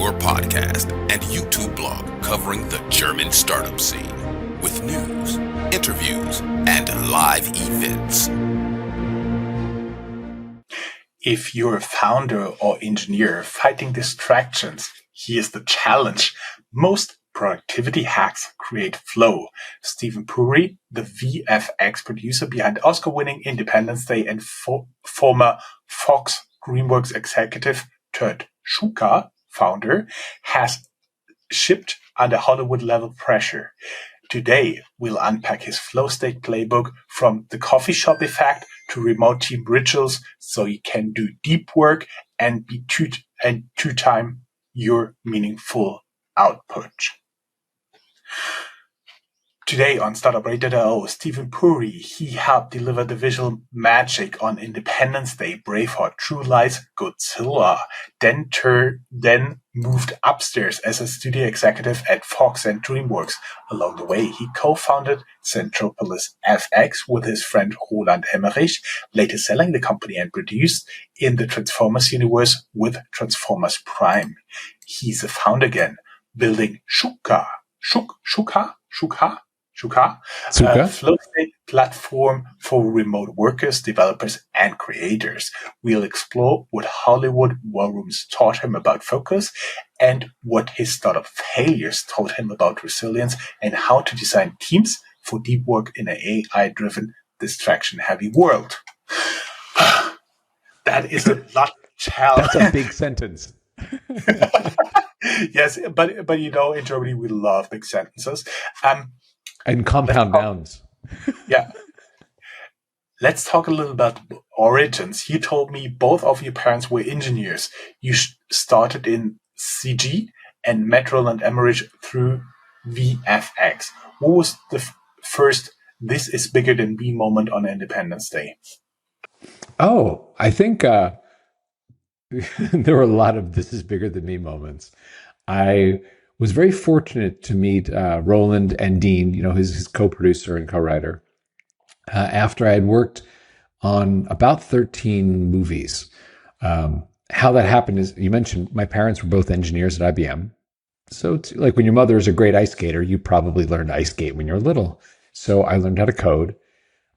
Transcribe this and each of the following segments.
your podcast and YouTube blog covering the German startup scene with news, interviews, and live events. If you're a founder or engineer fighting distractions, here's the challenge. Most productivity hacks create flow. Stephen Puri, the VFX producer behind Oscar-winning Independence Day and former Fox Greenworks executive turned Sukha founder, has shipped under Hollywood-level pressure. Today, we'll unpack his flow state playbook from the coffee shop effect to remote team rituals so you can do deep work and be two-time your meaningful output. Today on Startuprad.io, Stephen Puri, he helped deliver the visual magic on Independence Day, Braveheart, True Lies, Godzilla, then moved upstairs as a studio executive at Fox and DreamWorks. Along the way, he co-founded Centropolis FX with his friend Roland Emmerich, later selling the company and produced in the Transformers universe with Transformers Prime. He's a founder again, building Sukha, a flow state platform for remote workers, developers, and creators. We'll explore what Hollywood war rooms taught him about focus and what his startup failures taught him about resilience and how to design teams for deep work in an AI-driven, distraction-heavy world. That is a lot. That's a big sentence. Yes, but you know, in Germany we love big sentences. And compound nouns. Yeah. Let's talk a little about origins. You told me both of your parents were engineers. You started in CG and met Roland Emmerich through VFX. What was the first "this is bigger than me" moment on Independence Day? Oh, I think there were a lot of "this is bigger than me" moments. I was very fortunate to meet Roland and Dean, his co-producer and co-writer, after I had worked on about 13 movies. How that happened is, you mentioned my parents were both engineers at IBM. So like when your mother is a great ice skater, you probably learned to ice skate when you were little. So I learned how to code.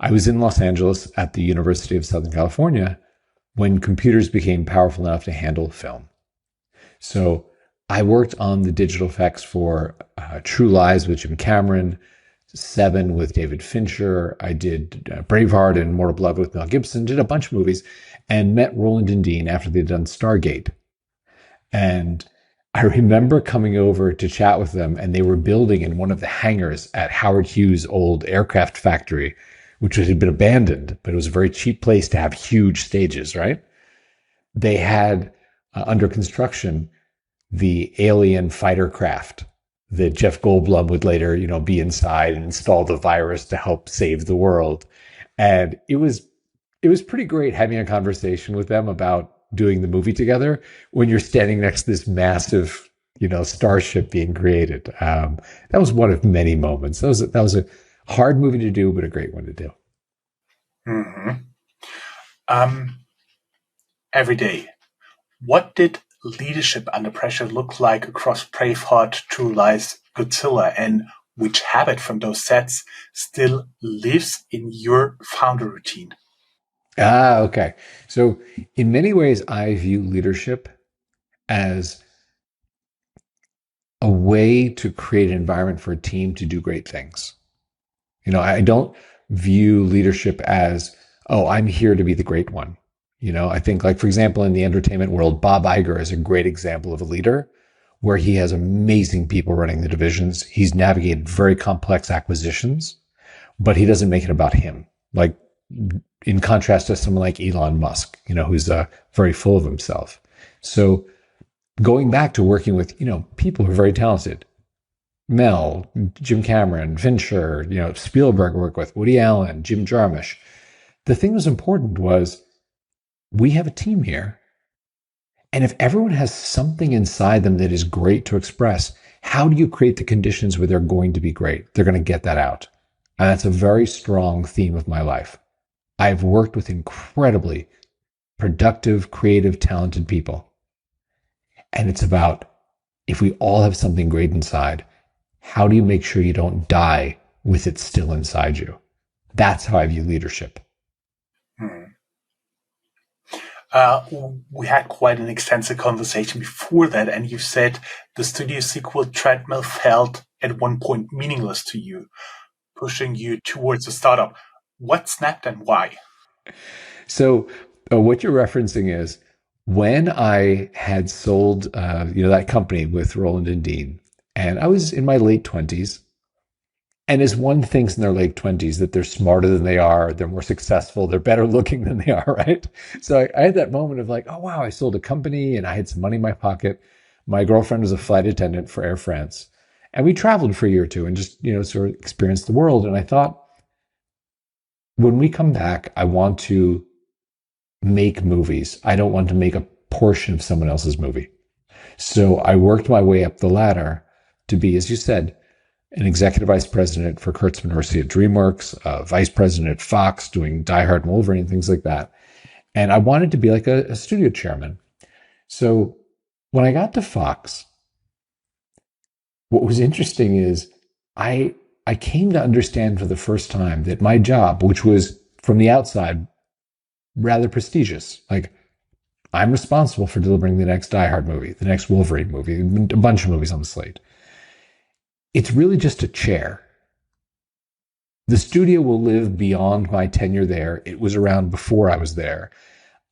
I was in Los Angeles at the University of Southern California when computers became powerful enough to handle film. So I worked on the digital effects for True Lies with Jim Cameron, Seven with David Fincher. I did Braveheart and Mortal Blood with Mel Gibson, did a bunch of movies, and met Roland and Dean after they'd done Stargate. And I remember coming over to chat with them, and they were building in one of the hangars at Howard Hughes' old aircraft factory, which had been abandoned, but it was a very cheap place to have huge stages, right? They had under construction the alien fighter craft that Jeff Goldblum would later, be inside and install the virus to help save the world. And it was pretty great having a conversation with them about doing the movie together when you're standing next to this massive, starship being created. That was one of many moments. That was a hard movie to do, but a great one to do. Mm-hmm. Every day, what did leadership under pressure look like across Braveheart, True Lies, Godzilla, and which habit from those sets still lives in your founder routine? Okay. So in many ways, I view leadership as a way to create an environment for a team to do great things. I don't view leadership as, oh, I'm here to be the great one. I think, like, for example, in the entertainment world, Bob Iger is a great example of a leader where he has amazing people running the divisions. He's navigated very complex acquisitions, but he doesn't make it about him. Like, in contrast to someone like Elon Musk, who's very full of himself. So going back to working with, people who are very talented, Mel, Jim Cameron, Fincher, Spielberg worked with, Woody Allen, Jim Jarmusch. The thing that was important was, we have a team here. And if everyone has something inside them that is great to express, how do you create the conditions where they're going to be great? They're going to get that out. And that's a very strong theme of my life. I've worked with incredibly productive, creative, talented people. And it's about if we all have something great inside, how do you make sure you don't die with it still inside you? That's how I view leadership. Hmm. We had quite an extensive conversation before that, and you said the studio sequel treadmill felt at one point meaningless to you, pushing you towards a startup. What snapped and why? So, what you're referencing is when I had sold, that company with Roland and Dean, and I was in my late 20s. And as one thinks in their late 20s that they're smarter than they are, they're more successful, they're better looking than they are, right? So I had that moment of like, oh, wow, I sold a company and I had some money in my pocket. My girlfriend was a flight attendant for Air France. And we traveled for a year or two and just, sort of experienced the world. And I thought, when we come back, I want to make movies. I don't want to make a portion of someone else's movie. So I worked my way up the ladder to be, as you said, an executive vice president for Kurtzman Mercy at DreamWorks, vice president at Fox, doing Die Hard and Wolverine, things like that. And I wanted to be like a studio chairman. So when I got to Fox, what was interesting is I came to understand for the first time that my job, which was from the outside rather prestigious, like I'm responsible for delivering the next Die Hard movie, the next Wolverine movie, a bunch of movies on the slate. It's really just a chair. The studio will live beyond my tenure there. It was around before I was there.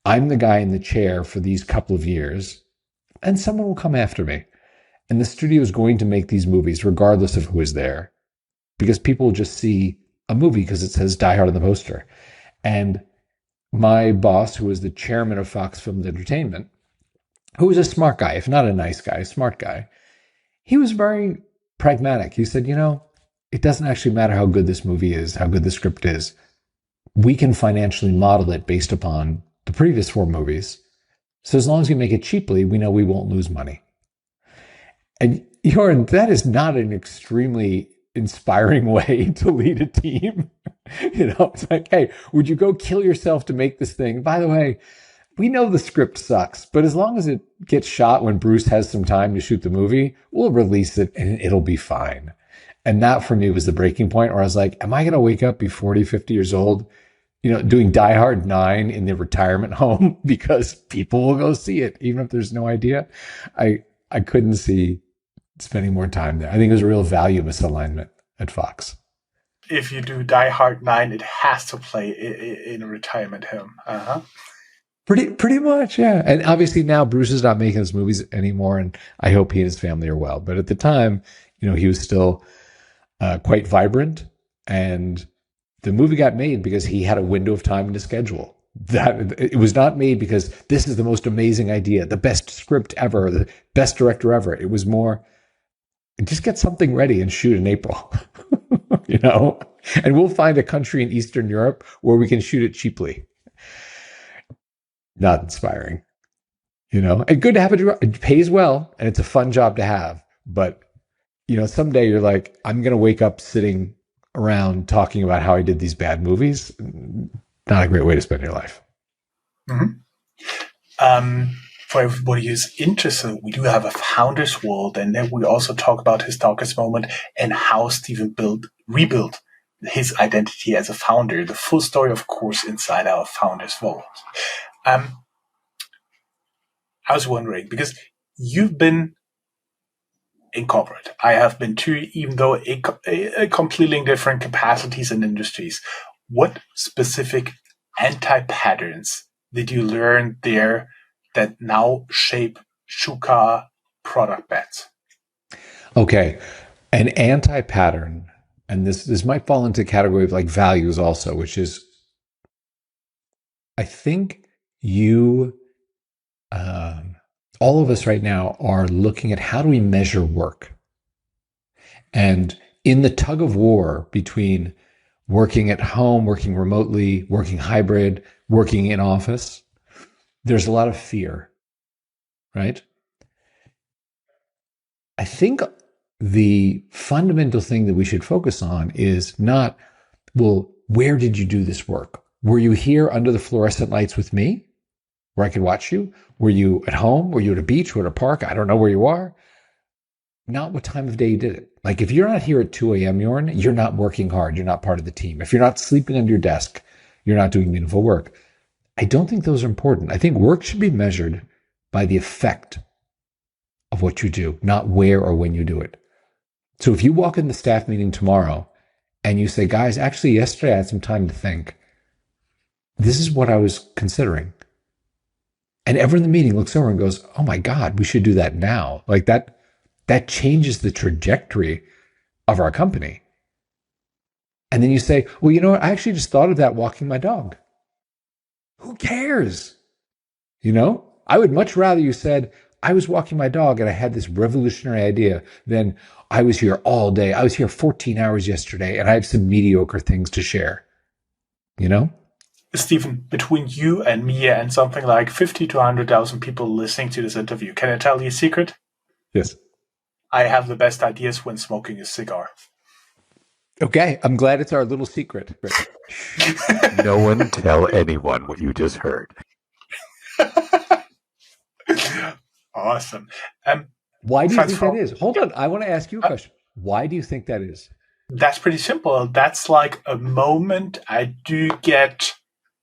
I'm the guy in the chair for these couple of years, and someone will come after me. And the studio is going to make these movies regardless of who is there, because people will just see a movie because it says Die Hard on the poster. And my boss, who was the chairman of Fox Films Entertainment, who was a smart guy, if not a nice guy, a smart guy, he was very pragmatic. He said, it doesn't actually matter how good this movie is, how good the script is. We can financially model it based upon the previous 4 movies. So as long as we make it cheaply, we know we won't lose money. And Jörn, that is not an extremely inspiring way to lead a team. It's like, hey, would you go kill yourself to make this thing? By the way, we know the script sucks, but as long as it gets shot when Bruce has some time to shoot the movie, we'll release it and it'll be fine. And that for me was the breaking point where I was like, am I going to wake up, be 40, 50 years old, doing Die Hard 9 in the retirement home because people will go see it, even if there's no idea? I couldn't see spending more time there. I think it was a real value misalignment at Fox. If you do Die Hard 9, it has to play in a retirement home. Uh-huh. Pretty much, yeah. And obviously now Bruce is not making those movies anymore, and I hope he and his family are well. But at the time, he was still quite vibrant, and the movie got made because he had a window of time in his schedule. That it was not made because this is the most amazing idea, the best script ever, the best director ever. It was more, just get something ready and shoot in April, and we'll find a country in Eastern Europe where we can shoot it cheaply. Not inspiring, and good to have it pays well and it's a fun job to have. But, someday you're like, I'm going to wake up sitting around talking about how I did these bad movies. Not a great way to spend your life. Mm-hmm. For everybody who's interested, we do have a founder's world, and then we also talk about his darkest moment and how Stephen rebuilt his identity as a founder. The full story, of course, inside our founder's world. I was wondering, because you've been in corporate, I have been too, even though a completely different capacities and industries. What specific anti-patterns did you learn there that now shape Sukha product bets? Okay, an anti-pattern, and this might fall into the category of like values also, which is, I think all of us right now are looking at how do we measure work. And in the tug of war between working at home, working remotely, working hybrid, working in office, there's a lot of fear, right? I think the fundamental thing that we should focus on is not, well, where did you do this work? Were you here under the fluorescent lights with me where I could watch you? Were you at home? Were you at a beach or at a park? I don't know where you are. not what time of day you did it. Like if you're not here at 2 a.m., Jörn, you're not working hard. You're not part of the team. If you're not sleeping under your desk, you're not doing meaningful work. I don't think those are important. I think work should be measured by the effect of what you do, not where or when you do it. So if you walk in the staff meeting tomorrow and you say, guys, actually yesterday I had some time to think. This is what I was considering. And everyone in the meeting looks over and goes, oh my God, we should do that now. Like that changes the trajectory of our company. And then you say, well, you know what? I actually just thought of that walking my dog. Who cares? You know, I would much rather you said, I was walking my dog and I had this revolutionary idea than I was here all day. I was here 14 hours yesterday and I have some mediocre things to share. You know? Stephen, between you and me and something like 50 to 100,000 people listening to this interview, can I tell you a secret? Yes. I have the best ideas when smoking a cigar. Okay, I'm glad it's our little secret. No one tell anyone what you just heard. Awesome. Why do you think that is? Hold on, I want to ask you a question. Why do you think that is? That's pretty simple. That's like a moment I do get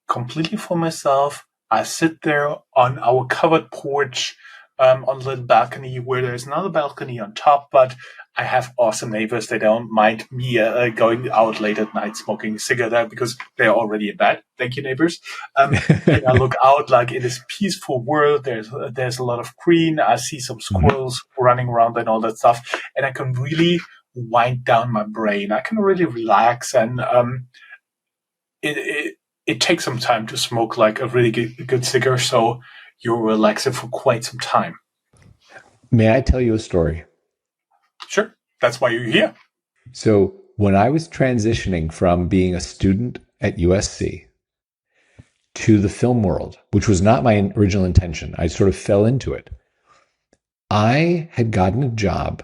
completely for myself. I sit there on our covered porch on a little balcony where there's another balcony on top, but I have awesome neighbors. They don't mind me going out late at night smoking a cigarette because they're already in bed. Thank you, neighbors. And I look out like in this peaceful world. There's a lot of green. I see some squirrels running around and all that stuff. And I can really wind down my brain. I can really relax. And it takes some time to smoke like a really good cigar. So you're relaxing for quite some time. May I tell you a story? Sure. That's why you're here. So when I was transitioning from being a student at USC to the film world, which was not my original intention, I sort of fell into it. I had gotten a job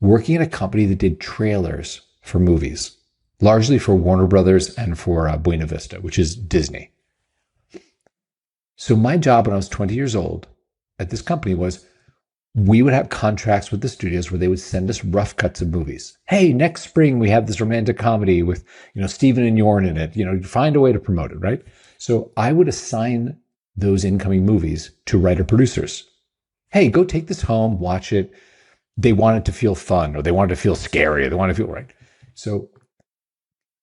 working at a company that did trailers for movies, largely for Warner Brothers and for Buena Vista, which is Disney. So my job when I was 20 years old at this company was we would have contracts with the studios where they would send us rough cuts of movies. Hey, next spring we have this romantic comedy with, Stephen and Jörn in it. Find a way to promote it, right? So I would assign those incoming movies to writer producers. Hey, go take this home, watch it. They want it to feel fun, or they want it to feel scary, or they want it to feel right. So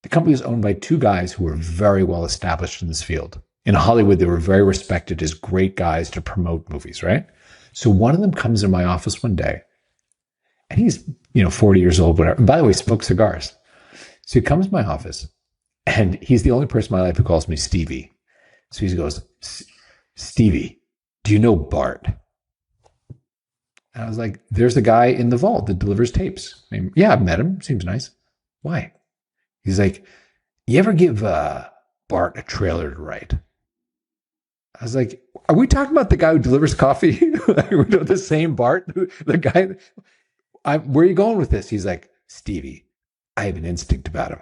the company was owned by two guys who were very well established in this field. In Hollywood, they were very respected as great guys to promote movies, right? So one of them comes in my office one day, and he's, 40 years old, whatever. And by the way, smokes cigars. So he comes to my office, and he's the only person in my life who calls me Stevie. So he goes, Stevie, do you know Bart? And I was like, there's a guy in the vault that delivers tapes. Yeah, I've met him. Seems nice. Why? He's like, you ever give Bart a trailer to write? I was like, are we talking about the guy who delivers coffee? The same Bart? The guy? Where are you going with this? He's like, Stevie, I have an instinct about him.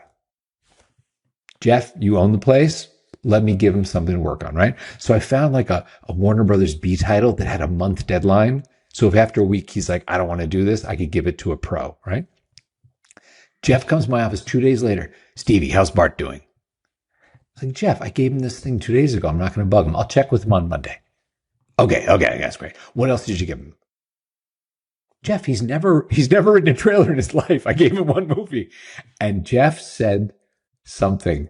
Jeff, you own the place. Let me give him something to work on, right? So I found like a Warner Brothers B title that had a month deadline. So if after a week he's like, I don't want to do this, I could give it to a pro, right? Jeff comes to my office 2 days later. Stevie, how's Bart doing? I was like, Jeff, I gave him this thing 2 days ago. I'm not going to bug him. I'll check with him on Monday. Okay, that's great. What else did you give him? Jeff, he's never written a trailer in his life. I gave him one movie. And Jeff said something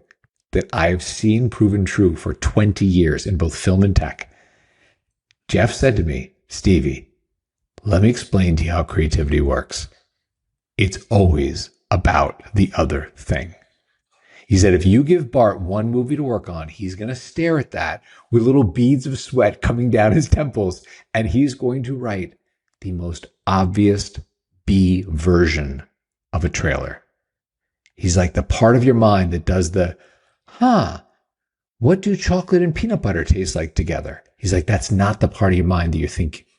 that I've seen proven true for 20 years in both film and tech. Jeff said to me, Stevie, let me explain to you how creativity works. It's always about the other thing. He said, if you give Bart one movie to work on, he's going to stare at that with little beads of sweat coming down his temples, and he's going to write the most obvious B version of a trailer. He's like the part of your mind that does the, what do chocolate and peanut butter taste like together? He's like, that's not the part of your mind that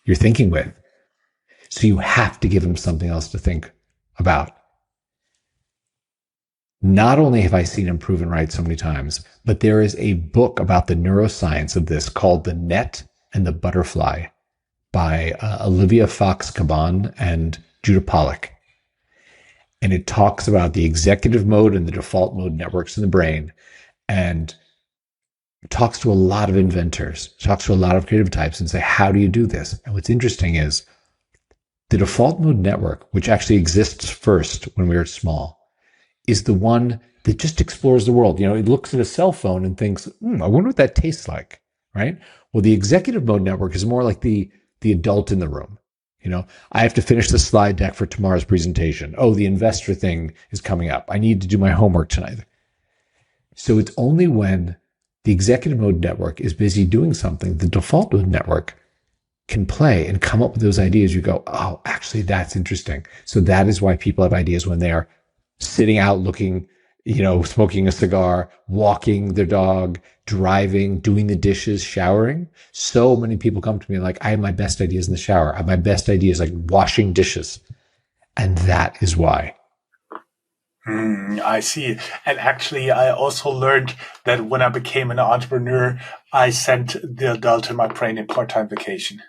you're thinking with. So you have to give him something else to think about. Not only have I seen him proven right so many times, but there is a book about the neuroscience of this called The Net and the Butterfly by Olivia Fox Caban and Judah Pollock. And it talks about the executive mode and the default mode networks in the brain, and talks to a lot of inventors, talks to a lot of creative types and say, how do you do this? And what's interesting is the default mode network, which actually exists first when we were small, is the one that just explores the world. It looks at a cell phone and thinks, I wonder what that tastes like, right? Well, the executive mode network is more like the adult in the room. I have to finish the slide deck for tomorrow's presentation. Oh, the investor thing is coming up. I need to do my homework tonight. So it's only when the executive mode network is busy doing something, the default mode network can play and come up with those ideas. You go, oh, actually, that's interesting. So that is why people have ideas when they are sitting out looking, smoking a cigar, walking their dog, driving, doing the dishes, showering. So many people come to me like, I have my best ideas in the shower. I have my best ideas like washing dishes. And that is why. I see. And actually, I also learned that when I became an entrepreneur, I sent the adult in my brain in part-time vacation.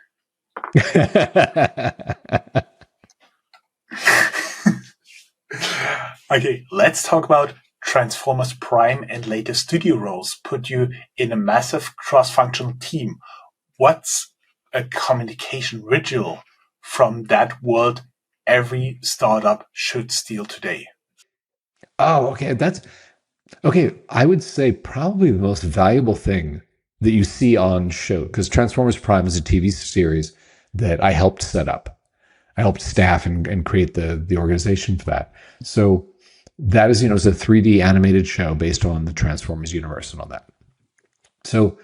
Okay, let's talk about Transformers Prime and later studio roles put you in a massive cross-functional team. What's a communication ritual from that world every startup should steal today? Oh, okay. Okay. I would say probably the most valuable thing that you see on show, because Transformers Prime is a TV series that I helped set up. I helped staff and create the organization for that. So that is, it's a 3D animated show based on the Transformers universe and all that. So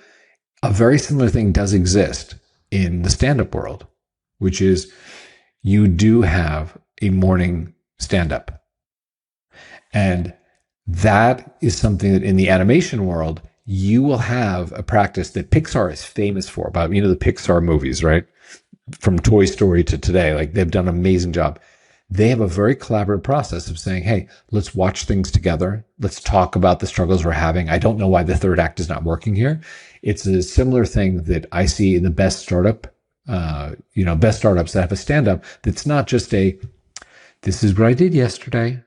a very similar thing does exist in the stand-up world, which is you do have a morning stand-up. And that is something that in the animation world, you will have a practice that Pixar is famous for, about, the Pixar movies, right? From Toy Story to today, like they've done an amazing job. They have a very collaborative process of saying, hey, let's watch things together. Let's talk about the struggles we're having. I don't know why the third act is not working here. It's a similar thing that I see in the best startups that have a stand-up that's not just this is what I did yesterday.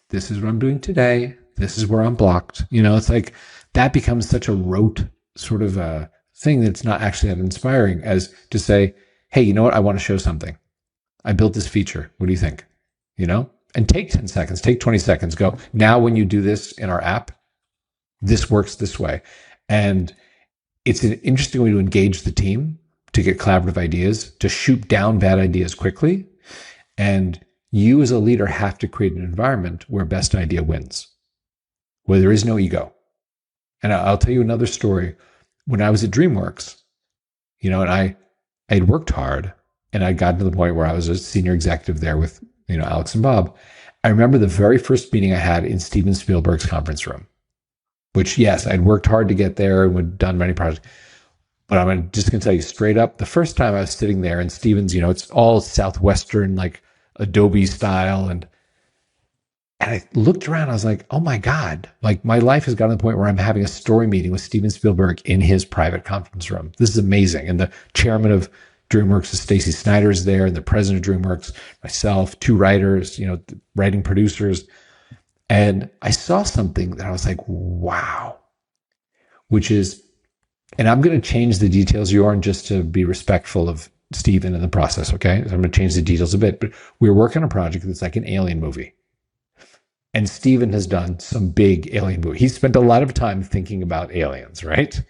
This is what I'm doing today. This is where I'm blocked. It's like that becomes such a rote sort of a thing that's not actually that inspiring as to say, hey, you know what? I want to show something. I built this feature. What do you think? And take 10 seconds, take 20 seconds, go. Now, when you do this in our app, this works this way. And it's an interesting way to engage the team, to get collaborative ideas, to shoot down bad ideas quickly. And you as a leader have to create an environment where best idea wins, where there is no ego. And I'll tell you another story. When I was at DreamWorks, and I had worked hard, and I'd gotten to the point where I was a senior executive there with, Alex and Bob. I remember the very first meeting I had in Steven Spielberg's conference room, which, yes, I'd worked hard to get there and had done many projects. But I'm just going to tell you straight up, the first time I was sitting there in Steven's, it's all Southwestern, like Adobe style. And I looked around, I was like, oh my God, like my life has gotten to the point where I'm having a story meeting with Steven Spielberg in his private conference room. This is amazing. And the chairman of DreamWorks is Stacy Snyder is there, and the president of DreamWorks, myself, two writers, writing producers. And I saw something that I was like, wow, which is, and I'm going to change the details, Jörn, just to be respectful of Steven in the process, okay? So I'm going to change the details a bit, but we're working on a project that's like an alien movie. And Steven has done some big alien movie. He's spent a lot of time thinking about aliens, right?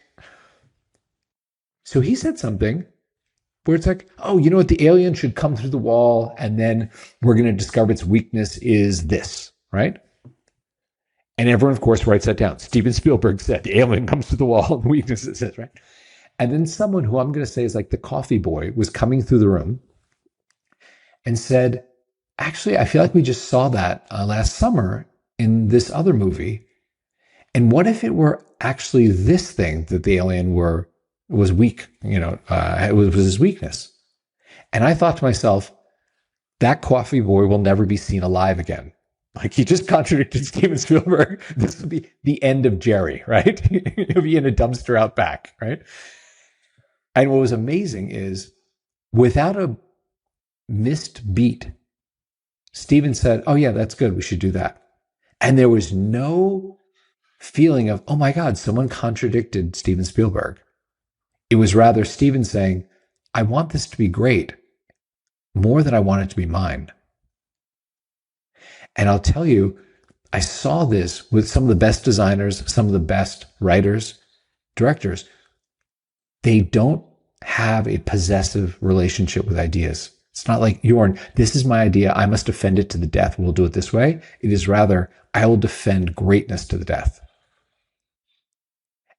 So he said something where it's like, oh, you know what? The alien should come through the wall, and then we're going to discover its weakness is this, right? And everyone, of course, writes that down. Steven Spielberg said the alien comes through the wall and weakness is this, right? And then someone who I'm going to say is like the coffee boy was coming through the room and said, actually, I feel like we just saw that last summer in this other movie. And what if it were actually this thing that the alien was weak, it was his weakness. And I thought to myself, that coffee boy will never be seen alive again. Like, he just contradicted Steven Spielberg. This will be the end of Jerry, right? He'll be in a dumpster out back, right? And what was amazing is, without a missed beat, Steven said, oh, yeah, that's good. We should do that. And there was no feeling of, oh my God, someone contradicted Steven Spielberg. It was rather Steven saying, I want this to be great more than I want it to be mine. And I'll tell you, I saw this with some of the best designers, some of the best writers, directors. They don't have a possessive relationship with ideas. It's not like, Jörn, this is my idea. I must defend it to the death. We'll do it this way. It is rather, I will defend greatness to the death.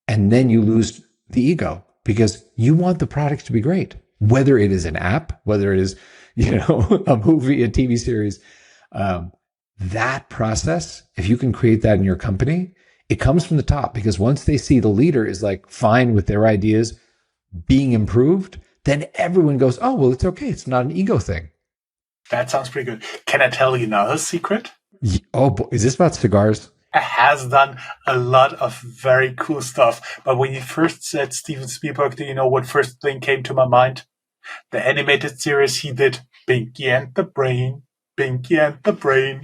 And then you lose the ego because you want the product to be great, whether it is an app, whether it is, a movie, a TV series. That process, if you can create that in your company, it comes from the top, because once they see the leader is like fine with their ideas being improved, then everyone goes, oh, well, it's okay. It's not an ego thing. That sounds pretty good. Can I tell you another secret? Oh, boy. Is this about cigars? It has done a lot of very cool stuff. But when you first said Steven Spielberg, do you know what first thing came to my mind? The animated series he did, Pinky and the Brain. Pinky and the Brain.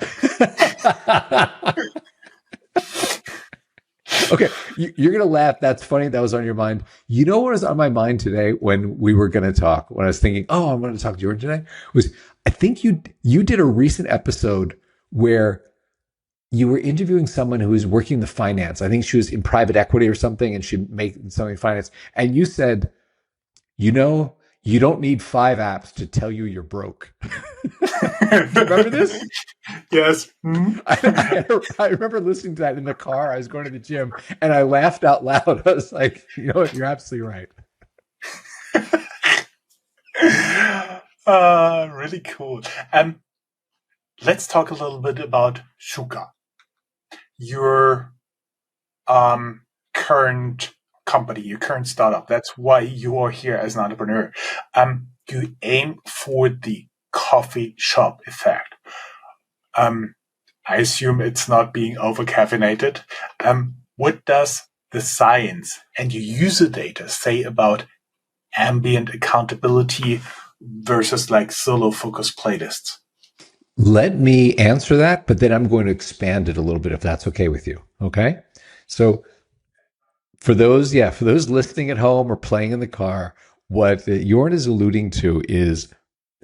Okay, you're going to laugh. That's funny. That was on your mind. You know what was on my mind today when we were going to talk, when I was thinking, oh, I'm going to talk to Jörn today, was I think you did a recent episode where you were interviewing someone who was working the finance. I think she was in private equity or something, and she'd make something in finance. And you said, you don't need 5 apps to tell you you're broke. Remember this? Yes. Mm-hmm. I remember listening to that in the car. I was going to the gym and I laughed out loud. I was like, you know what? You're absolutely right. Really cool. Let's talk a little bit about Sukha, your current company, your current startup. That's why you are here as an entrepreneur. You aim for the coffee shop effect. I assume it's not being over-caffeinated. What does the science and your user data say about ambient accountability versus like solo-focused playlists? Let me answer that, but then I'm going to expand it a little bit if that's okay with you. Okay. So for those listening at home or playing in the car, what Jörn is alluding to is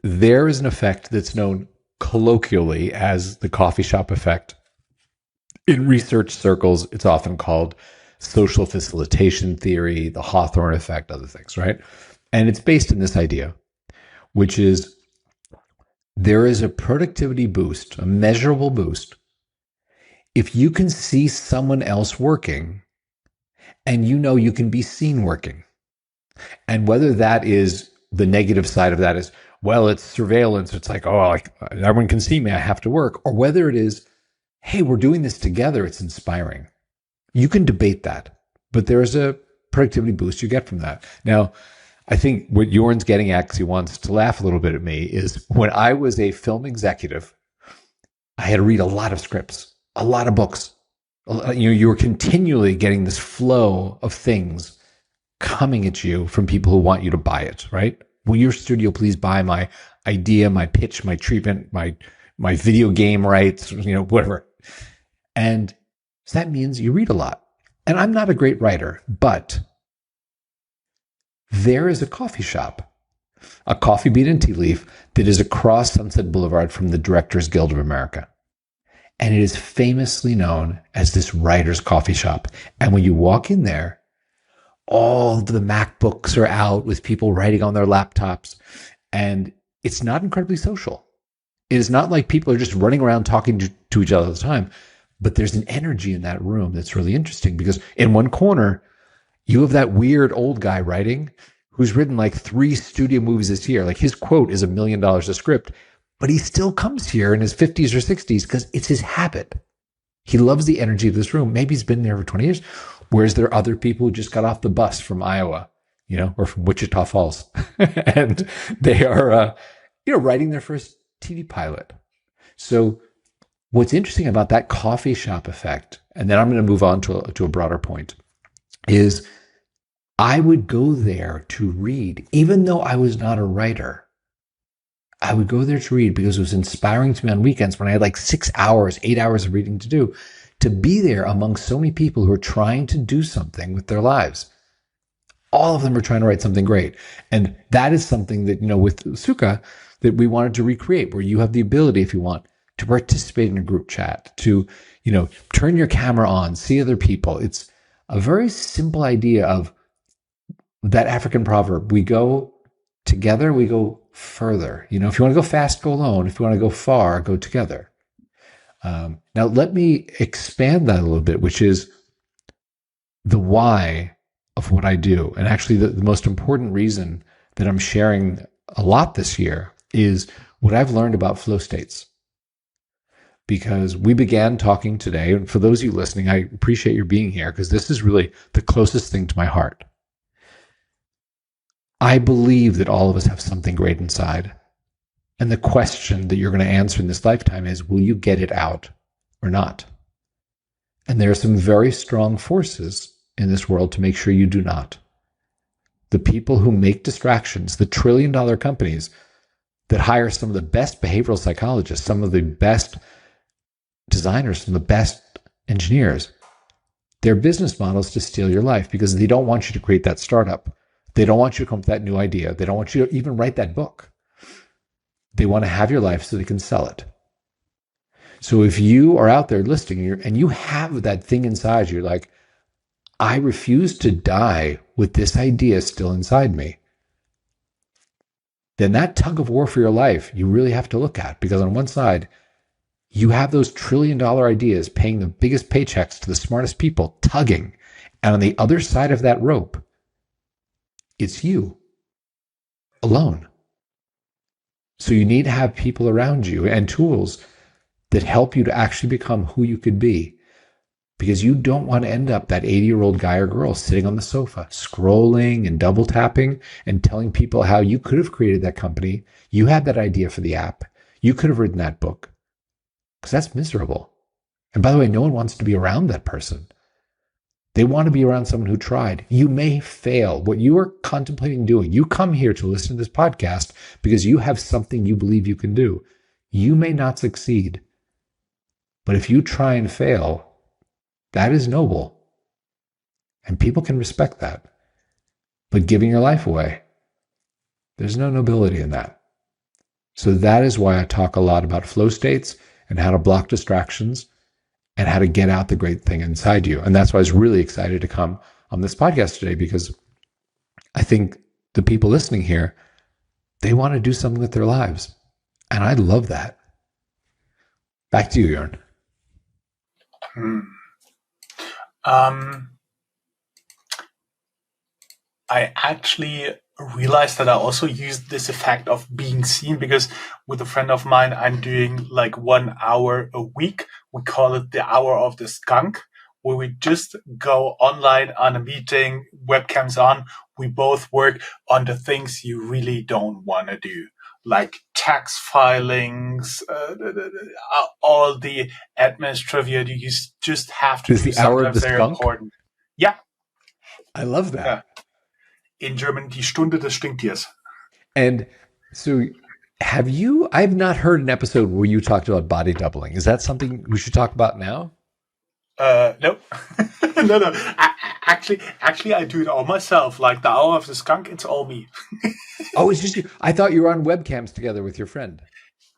there is an effect that's known colloquially as the coffee shop effect. In research circles, it's often called social facilitation theory, the Hawthorne effect, other things, right? And it's based in this idea, which is there is a productivity boost, a measurable boost, if you can see someone else working and you can be seen working. And whether that is the negative side of that is, well, it's surveillance. It's like, oh, everyone can see me. I have to work. Or whether it is, hey, we're doing this together. It's inspiring. You can debate that, but there's a productivity boost you get from that. Now, I think what Jörn's getting at, because he wants to laugh a little bit at me, is when I was a film executive, I had to read a lot of scripts, a lot of books. You were continually getting this flow of things coming at you from people who want you to buy it, right? Will your studio please buy my idea, my pitch, my treatment, my video game rights, whatever. And so that means you read a lot. And I'm not a great writer, but there is a coffee shop, a Coffee Bean and Tea Leaf, that is across Sunset Boulevard from the Directors Guild of America. And it is famously known as this writer's coffee shop. And when you walk in there, all the MacBooks are out with people writing on their laptops. And it's not incredibly social. It is not like people are just running around talking to each other all the time. But there's an energy in that room that's really interesting, because in one corner, you have that weird old guy writing who's written like 3 studio movies this year. Like his quote is $1 million a script, but he still comes here in his 50s or 60s because it's his habit. He loves the energy of this room. Maybe he's been there for 20 years. Whereas there are other people who just got off the bus from Iowa, or from Wichita Falls, and they are, writing their first TV pilot. So what's interesting about that coffee shop effect, and then I'm going to move on to a broader point, is I would go there to read, even though I was not a writer. I would go there to read because it was inspiring to me on weekends when I had like 6 hours, 8 hours of reading to do, to be there among so many people who are trying to do something with their lives. All of them are trying to write something great. And that is something that, with Sukha, that we wanted to recreate, where you have the ability, if you want, to participate in a group chat, to, turn your camera on, see other people. It's a very simple idea of that African proverb. We go together, we go further. If you want to go fast, go alone. If you want to go far, go together. Now, let me expand that a little bit, which is the why of what I do. And actually, the most important reason that I'm sharing a lot this year is what I've learned about flow states. Because we began talking today, and for those of you listening, I appreciate your being here because this is really the closest thing to my heart. I believe that all of us have something great inside. And the question that you're going to answer in this lifetime is, will you get it out or not? And there are some very strong forces in this world to make sure you do not. The people who make distractions, the trillion-dollar companies that hire some of the best behavioral psychologists, some of the best designers, some of the best engineers, their business model is to steal your life because they don't want you to create that startup. They don't want you to come up with that new idea. They don't want you to even write that book. They want to have your life so they can sell it. So if you are out there listening and you have that thing inside you, like, I refuse to die with this idea still inside me, then that tug of war for your life, you really have to look at. Because on one side, you have those trillion-dollar ideas paying the biggest paychecks to the smartest people, tugging. And on the other side of that rope, it's you alone. So you need to have people around you and tools that help you to actually become who you could be. Because you don't want to end up that 80-year-old guy or girl sitting on the sofa, scrolling and double tapping and telling people how you could have created that company. You had that idea for the app. You could have written that book. Because that's miserable. And by the way, no one wants to be around that person. They want to be around someone who tried. You may fail. What you are contemplating doing, you come here to listen to this podcast because you have something you believe you can do. You may not succeed. But if you try and fail, that is noble. And people can respect that. But giving your life away, there's no nobility in that. So that is why I talk a lot about flow states and how to block distractions and how to get out the great thing inside you. And that's why I was really excited to come on this podcast today, because I think the people listening here, they want to do something with their lives. And I love that. Back to you, Jörn. I actually realized that I also used this effect of being seen, because with a friend of mine, I'm doing like 1 hour a week. We call it the hour of the skunk, where we just go online on a meeting, webcams on. We both work on the things you really don't want to do, like tax filings, all the administrative you just have to Is do. the hour of the Sometimes they're skunk? important. Yeah. I love that. Yeah. In German, die Stunde des Stinktiers. And so I've not heard an episode where you talked about body doubling. Is that something we should talk about now? No. No. Actually, I do it all myself. Like the hour of the skunk, it's all me. Oh, it's just you. I thought you were on webcams together with your friend.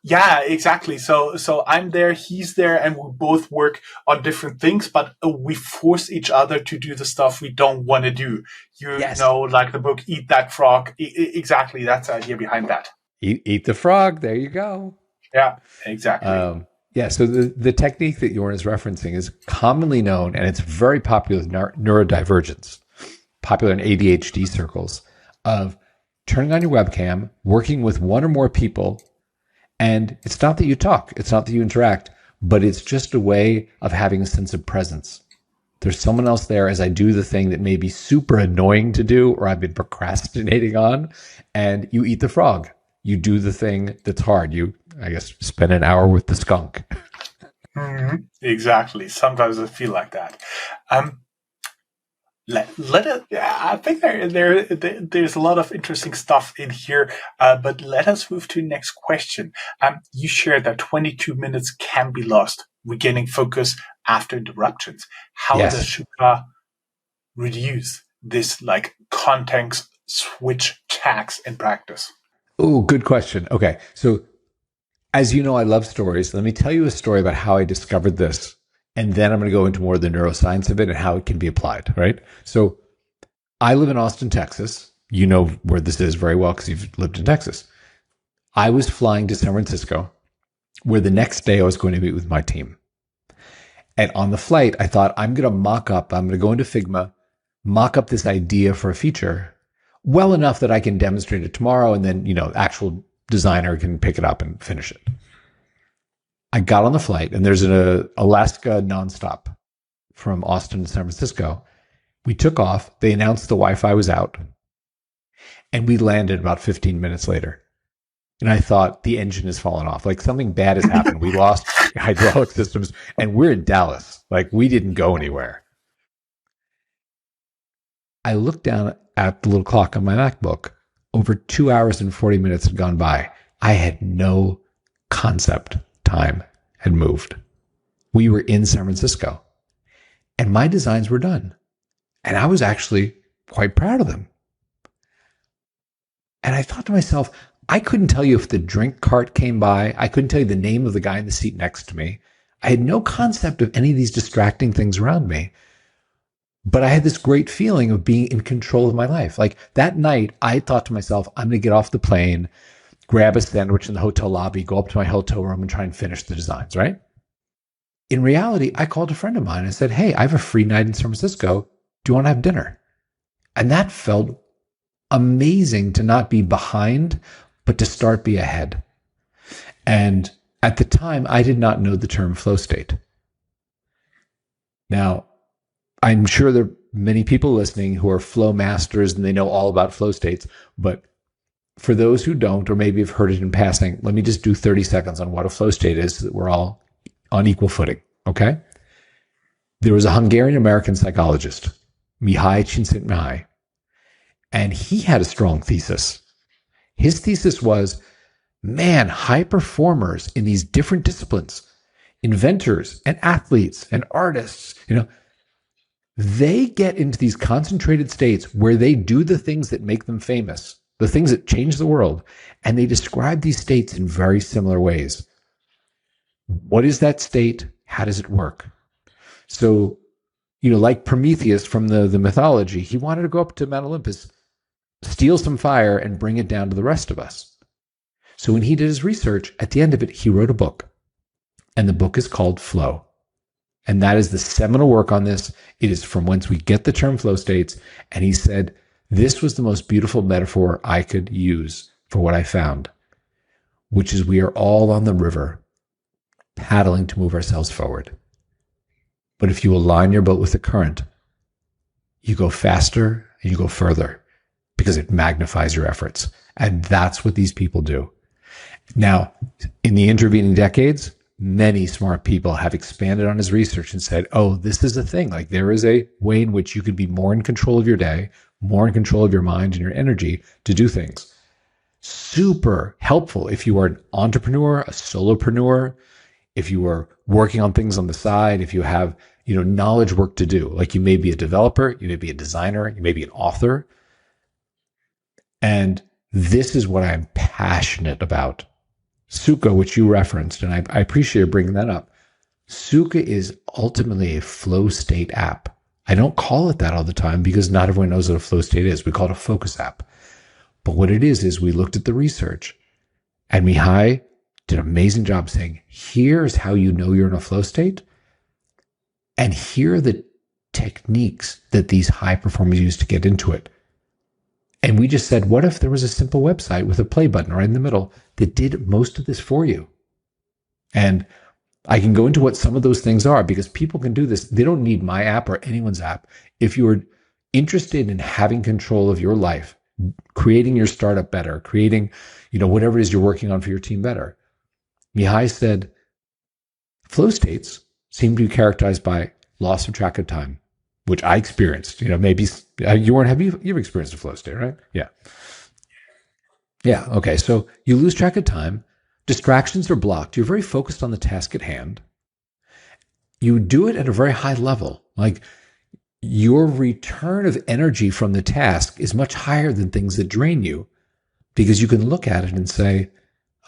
Yeah, exactly. So I'm there, he's there, and we both work on different things, but we force each other to do the stuff we don't want to do. Yes. Like the book Eat That Frog. Exactly. That's the idea behind that. Eat the frog. There you go. Yeah, exactly. So the technique that Jörn is referencing is commonly known, and it's very popular in neurodivergence, popular in ADHD circles, of turning on your webcam, working with one or more people. And it's not that you talk, it's not that you interact, but it's just a way of having a sense of presence. There's someone else there as I do the thing that may be super annoying to do or I've been procrastinating on, and you eat the frog. You do the thing that's hard. You, I guess, spend an hour with the skunk. Mm-hmm. Exactly. Sometimes I feel like that. I think there's a lot of interesting stuff in here, but let us move to the next question. You shared that 22 minutes can be lost regaining focus after interruptions. How does Yes. Sukha reduce this like context switch tax in practice? Oh, good question. Okay. So, as you know, I love stories. Let me tell you a story about how I discovered this. And then I'm going to go into more of the neuroscience of it and how it can be applied, right? So, I live in Austin, Texas. You know where this is very well because you've lived in Texas. I was flying to San Francisco, where the next day I was going to meet with my team. And on the flight, I thought, I'm going to go into Figma, mock up this idea for a feature well enough that I can demonstrate it tomorrow. And then, actual designer can pick it up and finish it. I got on the flight, and there's an Alaska nonstop from Austin to San Francisco. We took off. They announced the Wi-Fi was out, and we landed about 15 minutes later. And I thought the engine has fallen off. Like something bad has happened. We lost hydraulic systems, and we're in Dallas. Like we didn't go anywhere. I looked down at the little clock on my MacBook. Over 2 hours and 40 minutes had gone by. I had no concept time had moved. We were in San Francisco, and my designs were done. And I was actually quite proud of them. And I thought to myself, I couldn't tell you if the drink cart came by. I couldn't tell you the name of the guy in the seat next to me. I had no concept of any of these distracting things around me. But I had this great feeling of being in control of my life. Like that night, I thought to myself, I'm going to get off the plane, grab a sandwich in the hotel lobby, go up to my hotel room and try and finish the designs, right? In reality, I called a friend of mine and said, hey, I have a free night in San Francisco. Do you want to have dinner? And that felt amazing to not be behind, but to start be ahead. And at the time, I did not know the term flow state. Now, I'm sure there are many people listening who are flow masters and they know all about flow states. But for those who don't, or maybe have heard it in passing, let me just do 30 seconds on what a flow state is so that we're all on equal footing. Okay? There was a Hungarian-American psychologist, Mihaly Csikszentmihalyi, and he had a strong thesis. His thesis was, man, high performers in these different disciplines, inventors and athletes and artists, they get into these concentrated states where they do the things that make them famous, the things that change the world, and they describe these states in very similar ways. What is that state? How does it work? So, like Prometheus from the mythology, he wanted to go up to Mount Olympus, steal some fire, and bring it down to the rest of us. So when he did his research, at the end of it, he wrote a book. And the book is called Flow. And that is the seminal work on this. It is from whence we get the term flow states. And he said, this was the most beautiful metaphor I could use for what I found, which is we are all on the river, paddling to move ourselves forward. But if you align your boat with the current, you go faster and you go further because it magnifies your efforts. And that's what these people do. Now, in the intervening decades, many smart people have expanded on his research and said, oh, this is a thing. Like there is a way in which you can be more in control of your day, more in control of your mind and your energy to do things. Super helpful if you are an entrepreneur, a solopreneur, if you are working on things on the side, if you have, knowledge work to do. Like you may be a developer, you may be a designer, you may be an author. And this is what I'm passionate about. Sukha, which you referenced, and I appreciate bringing that up. Sukha is ultimately a flow state app. I don't call it that all the time because not everyone knows what a flow state is. We call it a focus app. But what it is we looked at the research, and Mihai did an amazing job saying, here's how you know you're in a flow state, and here are the techniques that these high performers use to get into it. And we just said, what if there was a simple website with a play button right in the middle that did most of this for you? And I can go into what some of those things are because people can do this. They don't need my app or anyone's app. If you're interested in having control of your life, creating your startup better, creating, whatever it is you're working on for your team better. Mihai said, flow states seem to be characterized by loss of track of time, which I experienced. Maybe Jörn, you've experienced a flow state, right? Yeah. Yeah. Okay. So you lose track of time. Distractions are blocked. You're very focused on the task at hand. You do it at a very high level. Like your return of energy from the task is much higher than things that drain you because you can look at it and say,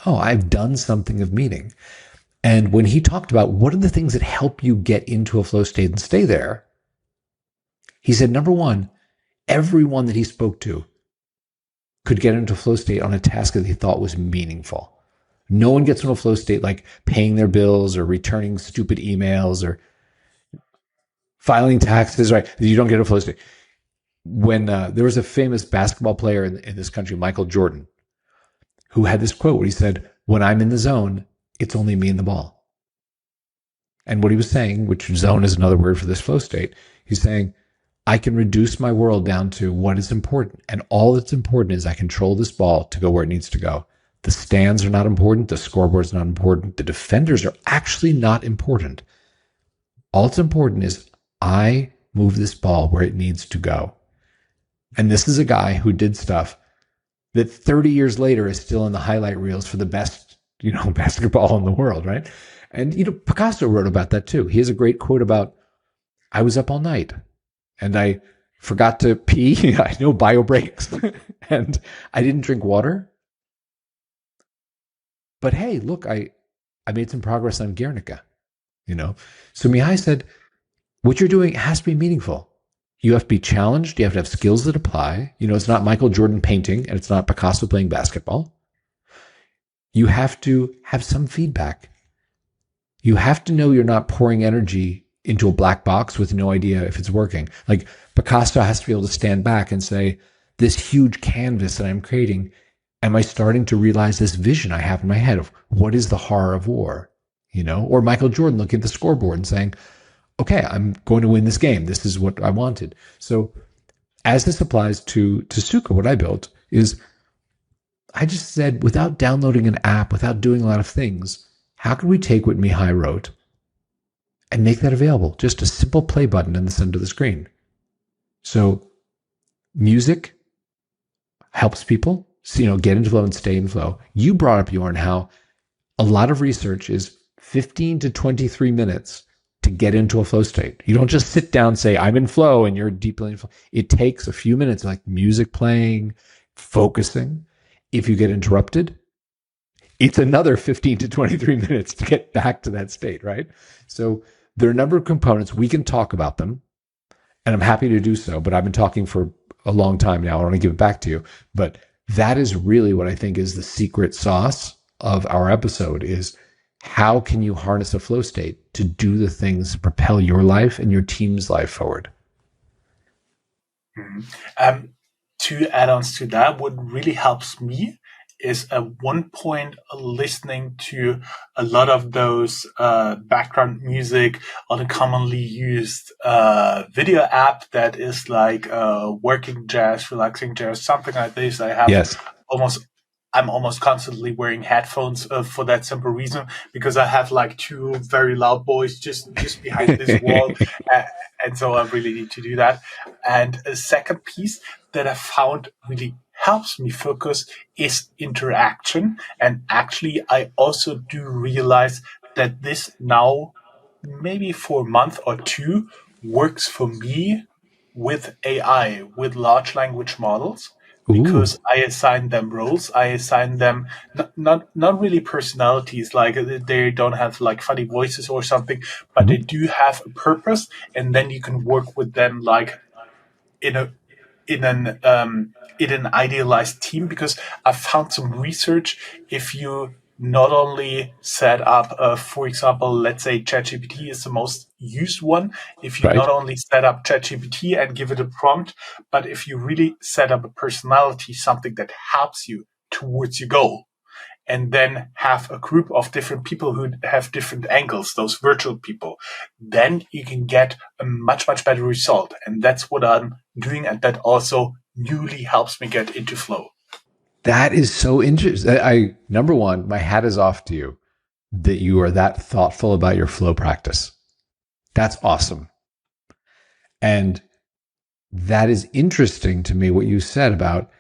oh, I've done something of meaning. And when he talked about what are the things that help you get into a flow state and stay there, he said, number one, everyone that he spoke to could get into a flow state on a task that he thought was meaningful. No one gets into a flow state like paying their bills or returning stupid emails or filing taxes, right? You don't get a flow state. When there was a famous basketball player in this country, Michael Jordan, who had this quote where he said, when I'm in the zone, it's only me and the ball. And what he was saying, which zone is another word for this flow state, he's saying, I can reduce my world down to what is important. And all that's important is I control this ball to go where it needs to go. The stands are not important. The scoreboard is not important. The defenders are actually not important. All that's important is I move this ball where it needs to go. And this is a guy who did stuff that 30 years later is still in the highlight reels for the best, basketball in the world, right? And, Picasso wrote about that too. He has a great quote about, I was up all night and I forgot to pee. I know bio breaks and I didn't drink water. But hey, look, I made some progress on Guernica, So Mihai said, what you're doing has to be meaningful. You have to be challenged. You have to have skills that apply. It's not Michael Jordan painting and it's not Picasso playing basketball. You have to have some feedback. You have to know you're not pouring energy into a black box with no idea if it's working. Like Picasso has to be able to stand back and say, this huge canvas that I'm creating, am I starting to realize this vision I have in my head of what is the horror of war? Or Michael Jordan looking at the scoreboard and saying, okay, I'm going to win this game. This is what I wanted. So as this applies to Sukha, what I built is I just said, without downloading an app, without doing a lot of things, how can we take what Mihai wrote and make that available? Just a simple play button in the center of the screen. So music helps people, get into flow and stay in flow. You brought up, Jörn, how a lot of research is 15 to 23 minutes to get into a flow state. You don't just sit down and say, I'm in flow and you're deeply in flow. It takes a few minutes, like music playing, focusing. If you get interrupted, it's another 15 to 23 minutes to get back to that state, right? So there are a number of components. We can talk about them, and I'm happy to do so, but I've been talking for a long time now. I want to give it back to you. But that is really what I think is the secret sauce of our episode is how can you harness a flow state to do the things that propel your life and your team's life forward? Mm-hmm. Two add-ons to that, what really helps me is at one point listening to a lot of those background music on a commonly used video app that is like working jazz, relaxing jazz, something like this. I have I'm almost constantly wearing headphones for that simple reason, because I have like two very loud boys just behind this wall. And so I really need to do that. And a second piece that I found really helps me focus is interaction. And actually, I also do realize that this now, maybe for a month or two, works for me with AI, with large language models. Because I assign them roles, I assign them not really personalities, like they don't have like funny voices or something, but they do have a purpose, and then you can work with them like in an idealized team. Because I found some research, if you not only set up, for example, let's say ChatGPT is the most used one. If you not only set up ChatGPT and give it a prompt, but if you really set up a personality, something that helps you towards your goal, and then have a group of different people who have different angles, those virtual people, then you can get a much, much better result. And that's what I'm doing. And that also newly helps me get into flow. That is so interesting. Number one, my hat is off to you that you are that thoughtful about your flow practice. That's awesome. And that is interesting to me, what you said about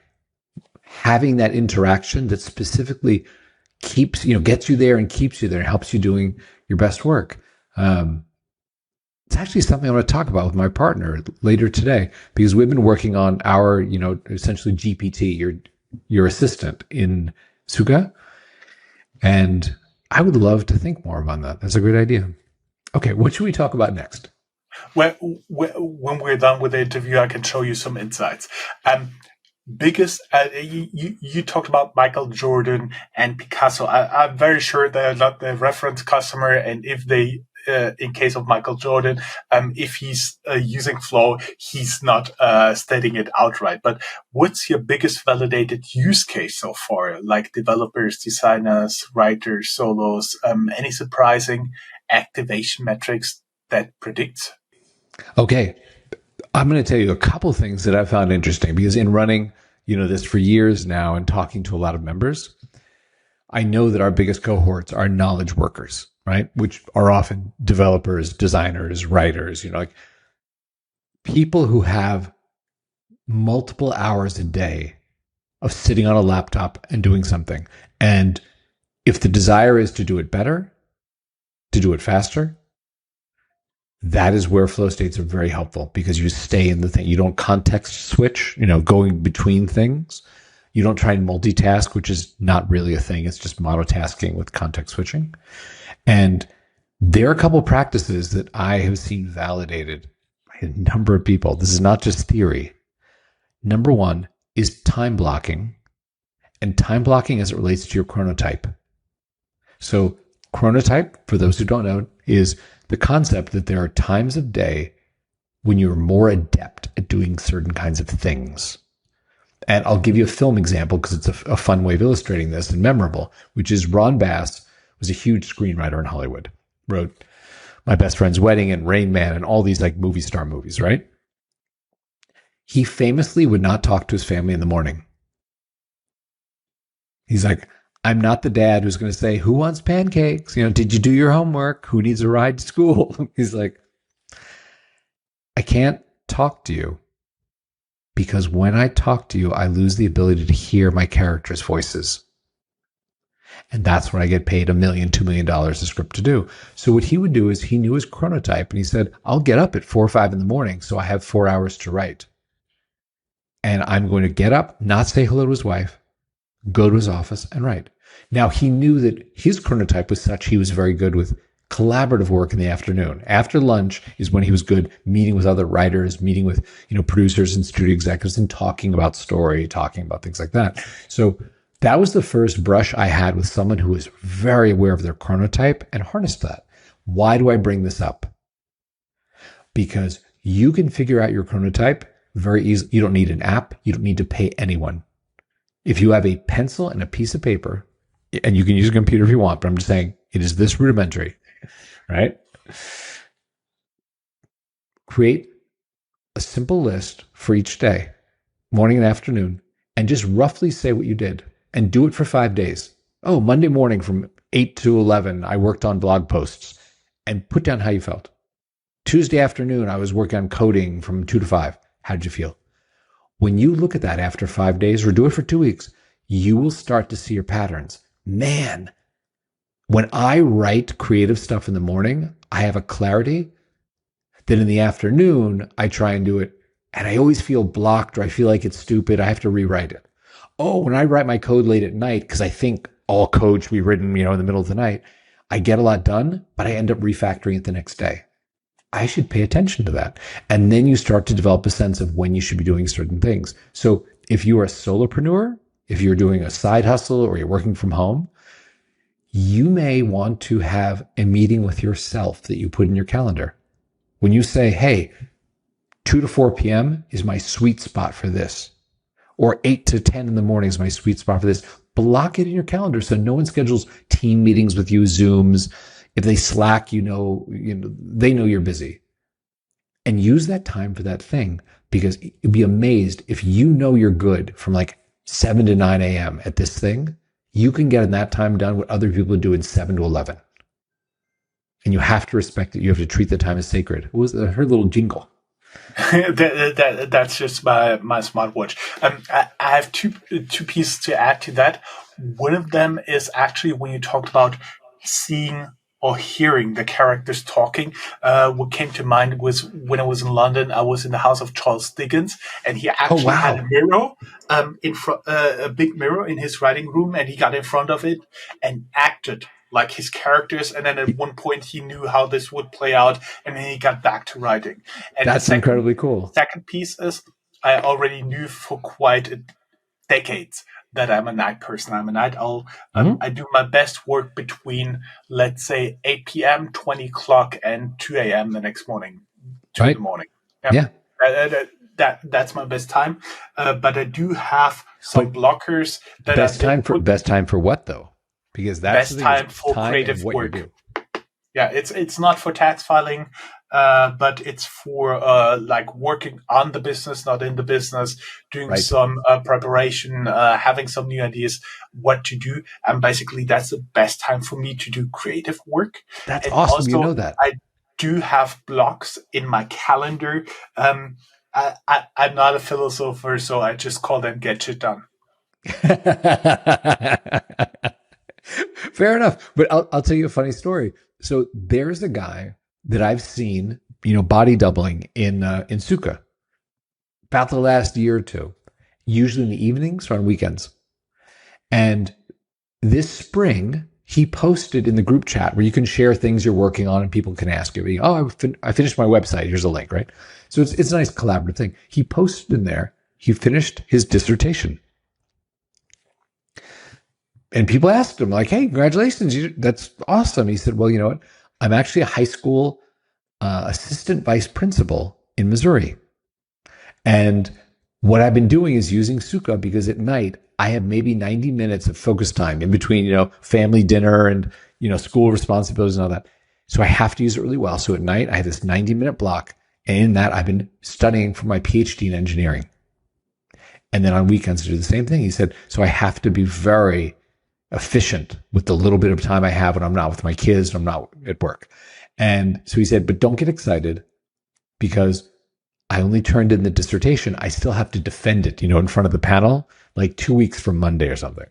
having that interaction that specifically keeps, gets you there and keeps you there and helps you doing your best work. It's actually something I want to talk about with my partner later today, because we've been working on our, essentially GPT, your assistant in Sukha. And I would love to think more about that. That's a great idea. Okay, what should we talk about next? When we're done with the interview, I can show you some insights. You talked about Michael Jordan and Picasso. I'm very sure they're not the reference customer, and if they, in case of Michael Jordan, if he's using Flow, he's not stating it outright. But what's your biggest validated use case so far? Like developers, designers, writers, solos, any surprising activation metrics that predicts? Okay, I'm going to tell you a couple things that I found interesting, because in running, this for years now and talking to a lot of members, I know that our biggest cohorts are knowledge workers, right? Which are often developers, designers, writers, like people who have multiple hours a day of sitting on a laptop and doing something. And if the desire is to do it better, to do it faster, that is where flow states are very helpful, because you stay in the thing. You don't context switch, going between things. You don't try and multitask, which is not really a thing. It's just monotasking with context switching. And there are a couple of practices that I have seen validated by a number of people. This is not just theory. Number one is time blocking, and time blocking as it relates to your chronotype. So chronotype, for those who don't know, is the concept that there are times of day when you're more adept at doing certain kinds of things. And I'll give you a film example because it's a fun way of illustrating this and memorable, which is Ron Bass was a huge screenwriter in Hollywood. Wrote My Best Friend's Wedding and Rain Man and all these like movie star movies, right? He famously would not talk to his family in the morning. He's like, I'm not the dad who's going to say, who wants pancakes? Did you do your homework? Who needs a ride to school? He's like, I can't talk to you because when I talk to you, I lose the ability to hear my characters' voices. And that's when I get paid $1 million, $2 million a script to do. So what he would do is he knew his chronotype and he said, I'll get up at 4 or 5 in the morning so I have 4 hours to write. And I'm going to get up, not say hello to his wife, go to his office and write. Now, he knew that his chronotype was such he was very good with collaborative work in the afternoon. After lunch is when he was good meeting with other writers, meeting with, producers and studio executives and talking about story, talking about things like that. So that was the first brush I had with someone who was very aware of their chronotype and harnessed that. Why do I bring this up? Because you can figure out your chronotype very easily. You don't need an app. You don't need to pay anyone. If you have a pencil and a piece of paper, and you can use a computer if you want, but I'm just saying it is this rudimentary, right? Create a simple list for each day, morning and afternoon, and just roughly say what you did and do it for 5 days. Oh, Monday morning from 8 to 11, I worked on blog posts, and put down how you felt. Tuesday afternoon, I was working on coding from 2 to 5. How did you feel? When you look at that after 5 days, or do it for 2 weeks, you will start to see your patterns. Man, when I write creative stuff in the morning, I have a clarity that in the afternoon, I try and do it, and I always feel blocked, or I feel like it's stupid. I have to rewrite it. Oh, when I write my code late at night, because I think all code should be written, in the middle of the night, I get a lot done, but I end up refactoring it the next day. I should pay attention to that. And then you start to develop a sense of when you should be doing certain things. So if you are a solopreneur, if you're doing a side hustle or you're working from home, you may want to have a meeting with yourself that you put in your calendar. When you say, hey, 2 to 4 p.m. is my sweet spot for this, or 8 to 10 in the morning is my sweet spot for this, block it in your calendar so no one schedules team meetings with you, Zooms. If they Slack, they know you're busy. And use that time for that thing, because you'd be amazed if you're good from like 7 to 9 a.m. at this thing, you can get in that time done what other people do in 7 to 11. And you have to respect it. You have to treat the time as sacred. What was her little jingle? That's just my smartwatch. I have two pieces to add to that. One of them is actually when you talked about seeing or hearing the characters talking. What came to mind was when I was in London. I was in the house of Charles Dickens, and he Oh, actually had a wow. mirror, in front, a big mirror in his writing room, and he got in front of it and acted like his characters. And then at one point, he knew how this would play out, and then he got back to writing. And the That's incredibly cool. second piece is I already knew for quite decades that I'm a night person. I'm a night owl. Mhm. I do my best work between, let's say, 8 p.m., 20 o'clock, and 2 a.m. the next morning, 2 in the Right? morning. Yeah. Yeah. That's my best time. But I do have some But blockers that I did put best time for what though? Because that's the best thing is time for time and creative what you work. do. Yeah, it's not for tax filing, but it's for like working on the business, not in the business, doing Right. some preparation, having some new ideas, what to do, and basically that's the best time for me to do creative work. That's And awesome. You also, know that. I do have blocks in my calendar. I'm not a philosopher, so I just call them get shit done. Fair enough. But I'll tell you a funny story. So there's a guy that I've seen, body doubling in Sukha about the last year or two, usually in the evenings or on weekends. And this spring, he posted in the group chat where you can share things you're working on and people can ask you, oh, I finished my website. Here's a link, right? So it's a nice collaborative thing. He posted in there, he finished his dissertation. And people asked him, like, hey, congratulations. That's awesome. He said, well, you know what? I'm actually a high school assistant vice principal in Missouri. And what I've been doing is using Sukha because at night I have maybe 90 minutes of focus time in between, family dinner and, school responsibilities and all that. So I have to use it really well. So at night I have this 90-minute block. And in that I've been studying for my PhD in engineering. And then on weekends I do the same thing. He said, so I have to be very efficient with the little bit of time I have when I'm not with my kids and I'm not at work. And so he said, but don't get excited because I only turned in the dissertation. I still have to defend it, in front of the panel, like 2 weeks from Monday or something.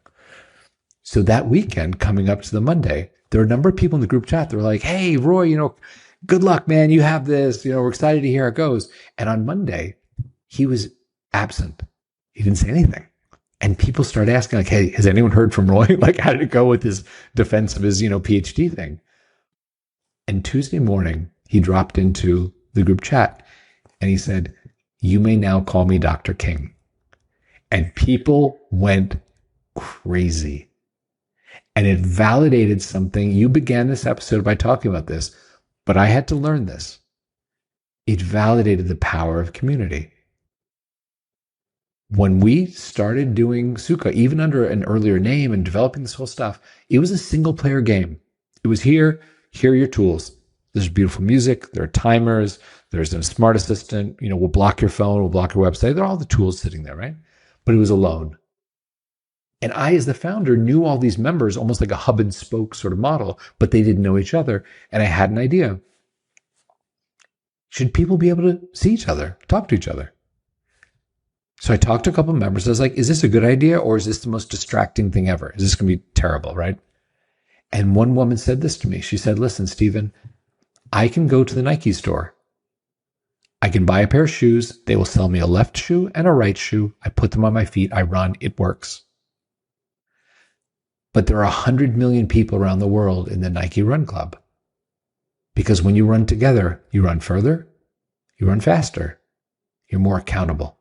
So that weekend coming up to the Monday, there are a number of people in the group chat that were like, hey, Roy, good luck, man. You have this, we're excited to hear how it goes. And on Monday, he was absent. He didn't say anything. And people started asking, like, hey, has anyone heard from Roy? Like, how did it go with his defense of his, PhD thing? And Tuesday morning, he dropped into the group chat and he said, you may now call me Dr. King. And people went crazy. And it validated something. You began this episode by talking about this, but I had to learn this. It validated the power of community. When we started doing Sukha, even under an earlier name and developing this whole stuff, it was a single player game. It was here are your tools. There's beautiful music. There are timers. There's a smart assistant. We'll block your phone. We'll block your website. There are all the tools sitting there, right? But it was alone. And I, as the founder, knew all these members almost like a hub and spoke sort of model, but they didn't know each other. And I had an idea. Should people be able to see each other, talk to each other? So I talked to a couple of members. I was like, is this a good idea or is this the most distracting thing ever? Is this going to be terrible, right? And one woman said this to me. She said, listen, Stephen, I can go to the Nike store. I can buy a pair of shoes. They will sell me a left shoe and a right shoe. I put them on my feet. I run. It works. But there are 100 million people around the world in the Nike Run Club. Because when you run together, you run further, you run faster, you're more accountable.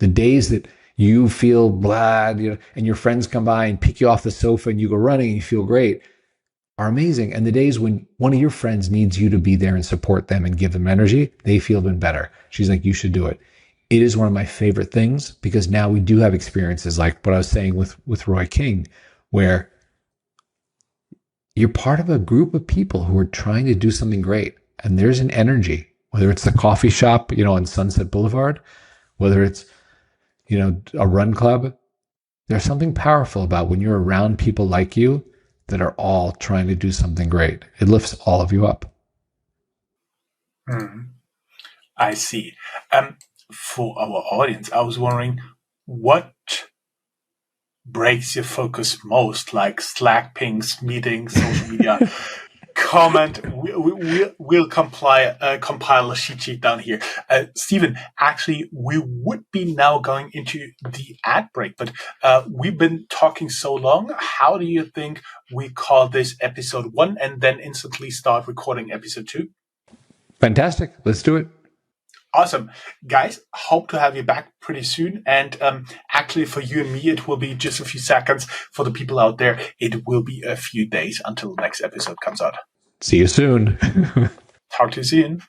The days that you feel blah, and your friends come by and pick you off the sofa and you go running and you feel great are amazing. And the days when one of your friends needs you to be there and support them and give them energy, they feel even better. She's like, you should do it. It is one of my favorite things because now we do have experiences like what I was saying with Roy King, where you're part of a group of people who are trying to do something great. And there's an energy, whether it's the coffee shop, on Sunset Boulevard, whether it's a run club. There's something powerful about when you're around people like you that are all trying to do something great. It lifts all of you up. Hmm. I see. For our audience, I was wondering what breaks your focus most, like Slack pings, meetings, social media. Comment. We'll compile a cheat sheet down here. Stephen, actually, we would be now going into the ad break, but we've been talking so long. How do you think we call this episode 1 and then instantly start recording episode 2? Fantastic. Let's do it. Awesome. Guys, hope to have you back pretty soon. And actually, for you and me, it will be just a few seconds. For the people out there, it will be a few days until the next episode comes out. See you soon. Talk to you soon.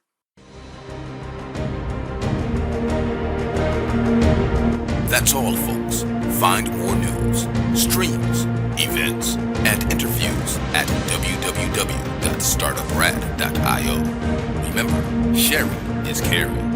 That's all, folks. Find more news, streams, events, and interviews at www.startuprad.io. Remember, sharing is caring.